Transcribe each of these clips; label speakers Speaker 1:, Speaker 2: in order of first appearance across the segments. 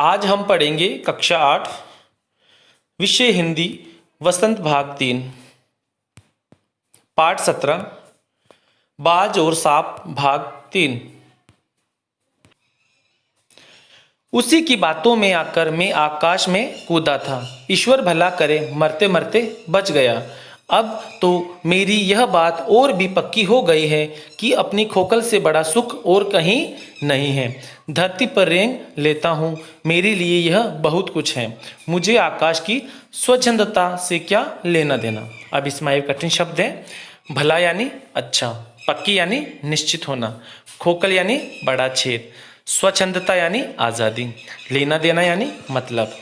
Speaker 1: आज हम पढ़ेंगे कक्षा 8 विषय हिंदी वसंत भाग 3 पाठ 17 बाज और सांप भाग 3। उसी की बातों में आकर मैं आकाश में कूदा था। ईश्वर भला करे मरते मरते बच गया। अब तो मेरी यह बात और भी पक्की हो गई है कि अपनी खोखल से बड़ा सुख और कहीं नहीं है। धरती पर रेंग लेता हूँ, मेरे लिए यह बहुत कुछ है। मुझे आकाश की स्वच्छंदता से क्या लेना देना। अब इसमें एक कठिन शब्द है। भला यानी अच्छा, पक्की यानी निश्चित होना, खोखल यानी बड़ा छेद, स्वच्छंदता यानी आज़ादी, लेना देना यानी मतलब।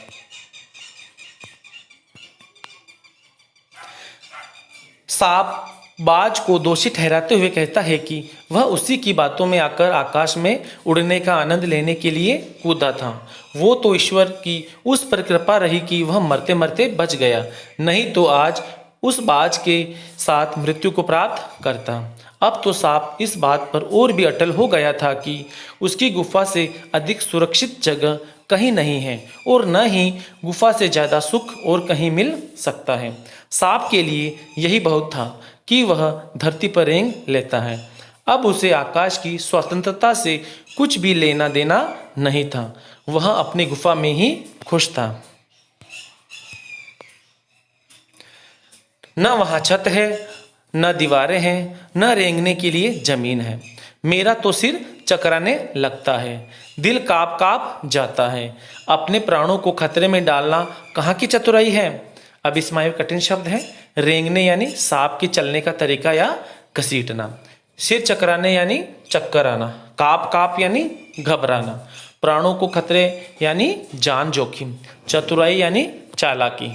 Speaker 1: सांप बाज को दोषी ठहराते हुए कहता है कि वह उसी की बातों में आकर आकाश में उड़ने का आनंद लेने के लिए कूदा था। वो तो ईश्वर की उस पर कृपा रही कि वह मरते मरते बच गया, नहीं तो आज उस बाज के साथ मृत्यु को प्राप्त करता। अब तो सांप इस बात पर और भी अटल हो गया था कि उसकी गुफा से अधिक सुरक्षित जगह कहीं नहीं है और न ही गुफा से ज़्यादा सुख और कहीं मिल सकता है। सांप के लिए यही बहुत था कि वह धरती पर रेंग लेता है। अब उसे आकाश की स्वतंत्रता से कुछ भी लेना देना नहीं था। वह अपनी गुफा में ही खुश था। न वहाँ छत है, न दीवारें हैं, न रेंगने के लिए जमीन है। मेरा तो सिर चकराने लगता है, दिल काँप काँप जाता है। अपने प्राणों को खतरे में डालना कहाँ की चतुराई है। अब इसमें एक कठिन शब्द है। रेंगने यानी सांप के चलने का तरीका या घसीटना, सिर चकराने यानी चक्कर आना, काँप काँप यानी घबराना, प्राणों को खतरे यानी जान जोखिम, चतुराई यानी चालाकी।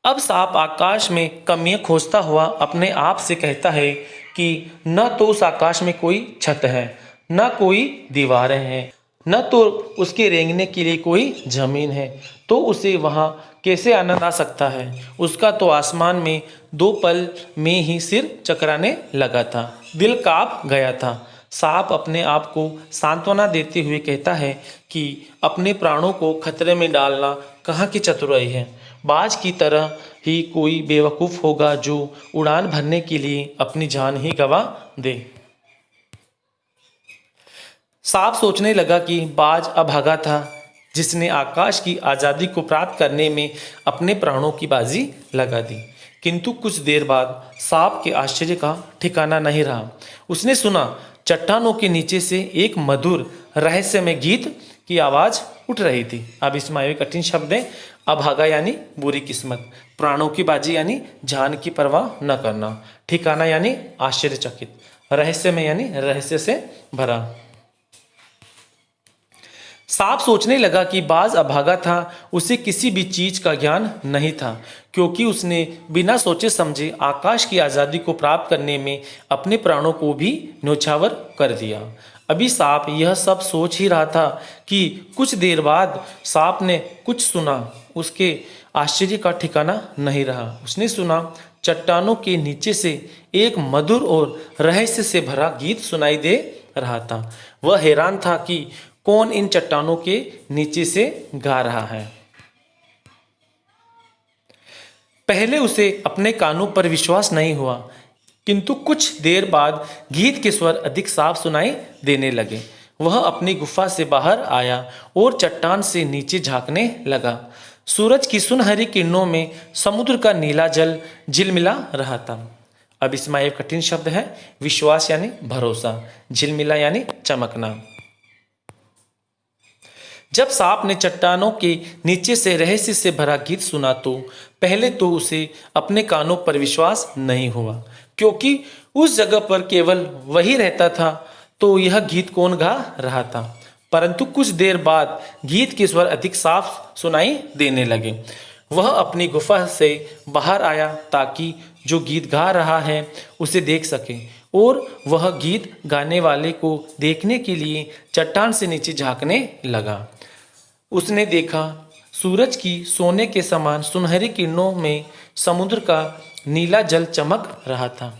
Speaker 1: अब सांप आकाश में कमियां खोजता हुआ अपने आप से कहता है कि न तो उस आकाश में कोई छत है, न कोई दीवारें हैं, न तो उसके रेंगने के लिए कोई जमीन है, तो उसे वहाँ कैसे आनंद आ सकता है। उसका तो आसमान में 2 पल में ही सिर चकराने लगा था, दिल काँप गया था। सांप अपने आप को सांत्वना देते हुए कहता है कि अपने प्राणों को खतरे में डालना कहाँ की चतुराई है। बाज की तरह ही कोई बेवकूफ़ होगा जो उड़ान भरने के लिए अपनी जान ही गंवा दे। सांप सोचने लगा कि बाज अभागा था जिसने आकाश की आज़ादी को प्राप्त करने में अपने प्राणों की बाजी लगा दी। किंतु कुछ देर बाद सांप के आश्चर्य का ठिकाना नहीं रहा। उसने सुना चट्टानों के नीचे से एक मधुर रहस्यमय गीत की आवाज़ उठ रही थी। अब इसमें एक कठिन शब्द है। अभागा यानी बुरी किस्मत, प्राणों की बाजी यानी जान की परवाह न करना, ठिकाना यानी आश्चर्यचकित, रहस्यमय यानी रहस्य से भरा। सांप सोचने लगा कि बाज अभागा था, उसे किसी भी चीज का ज्ञान नहीं था, क्योंकि उसने बिना सोचे समझे आकाश की आज़ादी को प्राप्त करने में अपने प्राणों को भी न्योछावर कर दिया। अभी सांप यह सब सोच ही रहा था कि कुछ देर बाद सांप ने कुछ सुना। उसके आश्चर्य का ठिकाना नहीं रहा। उसने सुना चट्टानों के नीचे से एक मधुर और रहस्य से भरा गीत सुनाई दे रहा था। वह हैरान था कि कौन इन चट्टानों के नीचे से गा रहा है। पहले उसे अपने कानों पर विश्वास नहीं हुआ, किंतु कुछ देर बाद गीत के स्वर अधिक साफ सुनाई देने लगे। वह अपनी गुफा से बाहर आया और चट्टान से नीचे झांकने लगा। सूरज की सुनहरी किरणों में समुद्र का नीला जल झिलमिला रहा था। अब इसमें एक कठिन शब्द है। विश्वास यानी भरोसा, झिलमिला यानी चमकना। जब सांप ने चट्टानों के नीचे से रहस्य से भरा गीत सुना तो पहले तो उसे अपने कानों पर विश्वास नहीं हुआ, क्योंकि उस जगह पर केवल वही रहता था, तो यह गीत कौन गा रहा था। परंतु कुछ देर बाद गीत के स्वर अधिक साफ सुनाई देने लगे। वह अपनी गुफा से बाहर आया ताकि जो गीत गा रहा है उसे देख सके, और वह गीत गाने वाले को देखने के लिए चट्टान से नीचे झांकने लगा। उसने देखा सूरज की सोने के समान सुनहरी किरणों में समुद्र का नीला जल चमक रहा था।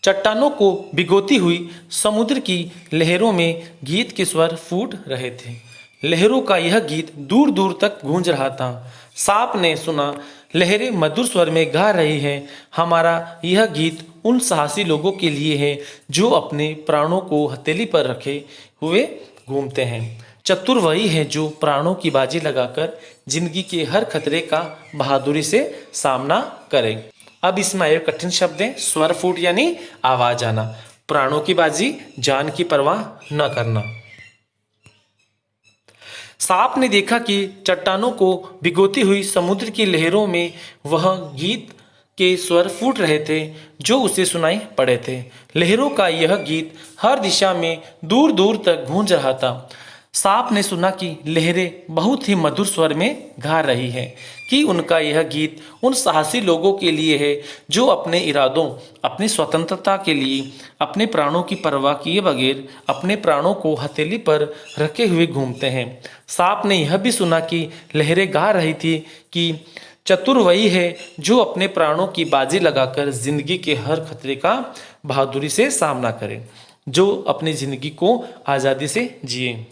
Speaker 1: चट्टानों को भिगोती हुई समुद्र की लहरों में गीत के स्वर फूट रहे थे। लहरों का यह गीत दूर दूर तक गूंज रहा था। सांप ने सुना, लहरें मधुर स्वर में गा रही हैं, हमारा यह गीत उन साहसी लोगों के लिए है जो अपने प्राणों को हथेली पर रखे हुए घूमते हैं। चतुर वही है जो प्राणों की बाजी लगाकर जिंदगी के हर खतरे का बहादुरी से सामना करे। अब इसमें आए कठिन शब्द हैं। स्वर फूट यानी आवाज आना, प्राणों की बाजी, जान की परवाह न करना। सांप ने देखा कि चट्टानों को भिगोती हुई समुद्र की लहरों में वह गीत के स्वर फूट रहे थे जो उसे सुनाई पड़े थे। लहरों का यह गीत हर दिशा में दूर दूर तक गूंज रहा था। सांप ने सुना कि लहरें बहुत ही मधुर स्वर में गा रही हैं, कि उनका यह गीत उन साहसी लोगों के लिए है जो अपने इरादों, अपनी स्वतंत्रता के लिए अपने प्राणों की परवाह किए बगैर अपने प्राणों को हथेली पर रखे हुए घूमते हैं। सांप ने यह भी सुना कि लहरें गा रही थी कि चतुर वही है जो अपने प्राणों की बाजी लगाकर जिंदगी के हर खतरे का बहादुरी से सामना करे, जो अपनी जिंदगी को आज़ादी से जिए।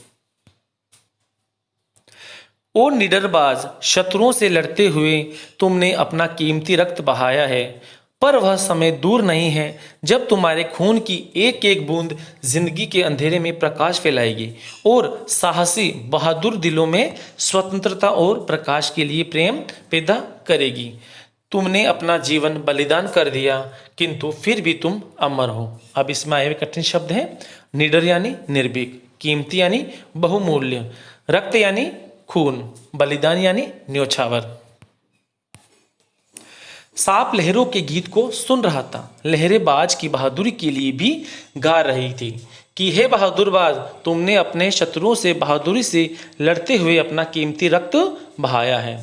Speaker 1: ओ निडरबाज, शत्रुओं से लड़ते हुए तुमने अपना कीमती रक्त बहाया है, पर वह समय दूर नहीं है जब तुम्हारे खून की एक एक बूंद जिंदगी के अंधेरे में प्रकाश फैलाएगी और साहसी बहादुर दिलों में स्वतंत्रता और प्रकाश के लिए प्रेम पैदा करेगी। तुमने अपना जीवन बलिदान कर दिया, किंतु फिर भी तुम अमर हो। अब इसमें आए हुए कठिन शब्द हैं। निडर यानी निर्भीक, कीमती यानी बहुमूल्य, रक्त यानी खून, बलिदान यानी न्योछावर। सांप लहरों के गीत को सुन रहा था। लहरें बाज की बहादुरी के लिए भी गा रही थी कि हे बहादुर बाज, तुमने अपने शत्रुओं से बहादुरी से लड़ते हुए अपना कीमती रक्त बहाया है,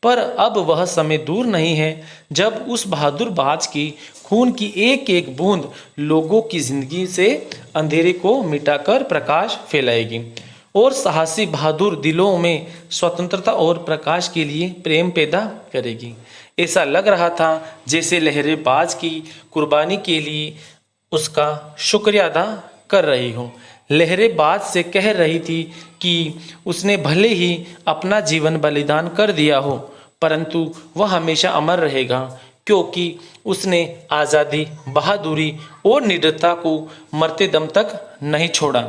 Speaker 1: पर अब वह समय दूर नहीं है जब उस बहादुर बाज की खून की एक एक बूंद लोगों की जिंदगी से अंधेरे को मिटाकर प्रकाश फैलाएगी और साहसी बहादुर दिलों में स्वतंत्रता और प्रकाश के लिए प्रेम पैदा करेगी। ऐसा लग रहा था जैसे लहरें बाज की कुर्बानी के लिए उसका शुक्रिया अदा कर रही हो। लहरें बाज से कह रही थी कि उसने भले ही अपना जीवन बलिदान कर दिया हो, परंतु वह हमेशा अमर रहेगा, क्योंकि उसने आज़ादी, बहादुरी और निडरता को मरते दम तक नहीं छोड़ा।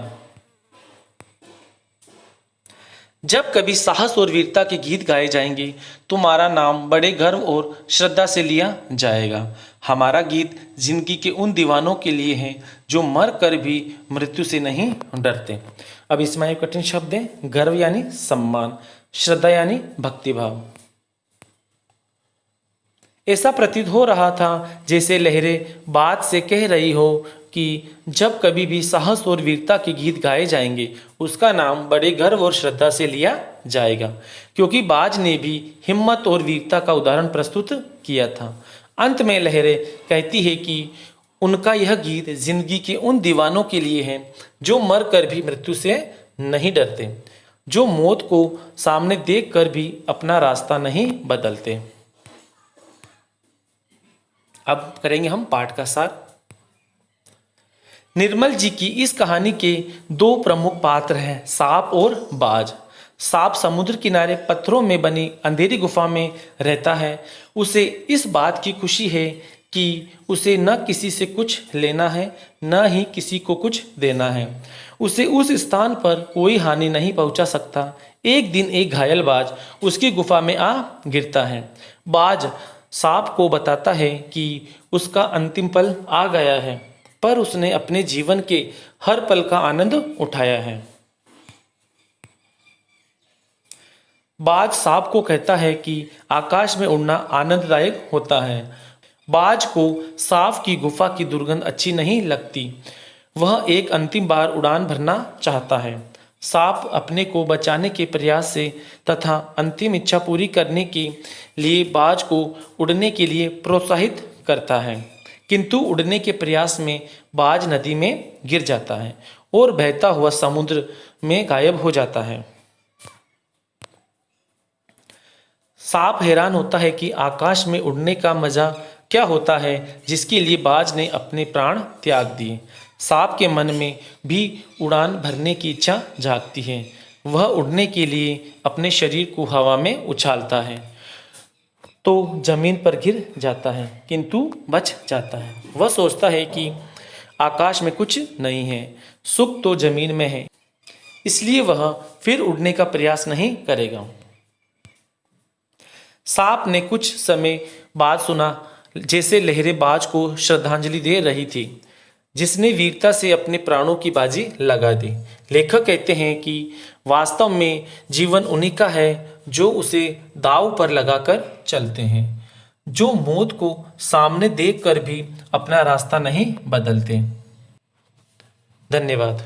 Speaker 1: जब कभी साहस और वीरता के गीत गाए जाएंगे, तुम्हारा नाम बड़े गर्व और श्रद्धा से लिया जाएगा। हमारा गीत जिंदगी के उन दीवानों के लिए है जो मर कर भी मृत्यु से नहीं डरते। अब इसमें एक कठिन शब्द है। गर्व यानी सम्मान, श्रद्धा यानी भक्तिभाव। ऐसा प्रतीत हो रहा था जैसे लहरें बात से कह रही हो कि जब कभी भी साहस और वीरता के गीत गाए जाएंगे, उसका नाम बड़े गर्व और श्रद्धा से लिया जाएगा, क्योंकि बाज ने भी हिम्मत और वीरता का उदाहरण प्रस्तुत किया था। अंत में लहरें कहती है कि उनका यह गीत जिंदगी के उन दीवानों के लिए है जो मर कर भी मृत्यु से नहीं डरते, जो मौत को सामने देख कर भी अपना रास्ता नहीं बदलते। अब करेंगे हम पाठ का सार। निर्मल जी की इस कहानी के दो प्रमुख पात्र हैं, सांप और बाज। सांप समुद्र किनारे पत्थरों में बनी अंधेरी गुफा में रहता है। उसे इस बात की खुशी है कि उसे न किसी से कुछ लेना है, न ही किसी को कुछ देना है। उसे उस स्थान पर कोई हानि नहीं पहुंचा सकता। एक दिन एक घायल बाज उसकी गुफा में आ गिरता है। बाज सांप को बताता है कि उसका अंतिम पल आ गया है, पर उसने अपने जीवन के हर पल का आनंद उठाया है। बाज सांप को कहता है कि आकाश में उड़ना आनंददायक होता है। बाज को सांप की गुफा की दुर्गंध अच्छी नहीं लगती। वह एक अंतिम बार उड़ान भरना चाहता है। सांप अपने को बचाने के प्रयास से तथा अंतिम इच्छा पूरी करने के लिए बाज को उड़ने के लिए प्रोत्साहित करता है, किंतु उड़ने के प्रयास में बाज नदी में गिर जाता है और बहता हुआ समुद्र में गायब हो जाता है। सांप हैरान होता है कि आकाश में उड़ने का मजा क्या होता है जिसके लिए बाज ने अपने प्राण त्याग दिए। सांप के मन में भी उड़ान भरने की इच्छा जागती है। वह उड़ने के लिए अपने शरीर को हवा में उछालता है तो जमीन पर गिर जाता है, किंतु बच जाता है। वह सोचता है कि आकाश में कुछ नहीं है, सुख तो जमीन में है, इसलिए वह फिर उड़ने का प्रयास नहीं करेगा। सांप ने कुछ समय बाद सुना जैसे लहरें बाज को श्रद्धांजलि दे रही थी, जिसने वीरता से अपने प्राणों की बाजी लगा दी। लेखक कहते हैं कि वास्तव में जीवन उन्हीं का है जो उसे दांव पर लगाकर चलते हैं, जो मौत को सामने देखकर भी अपना रास्ता नहीं बदलते। धन्यवाद।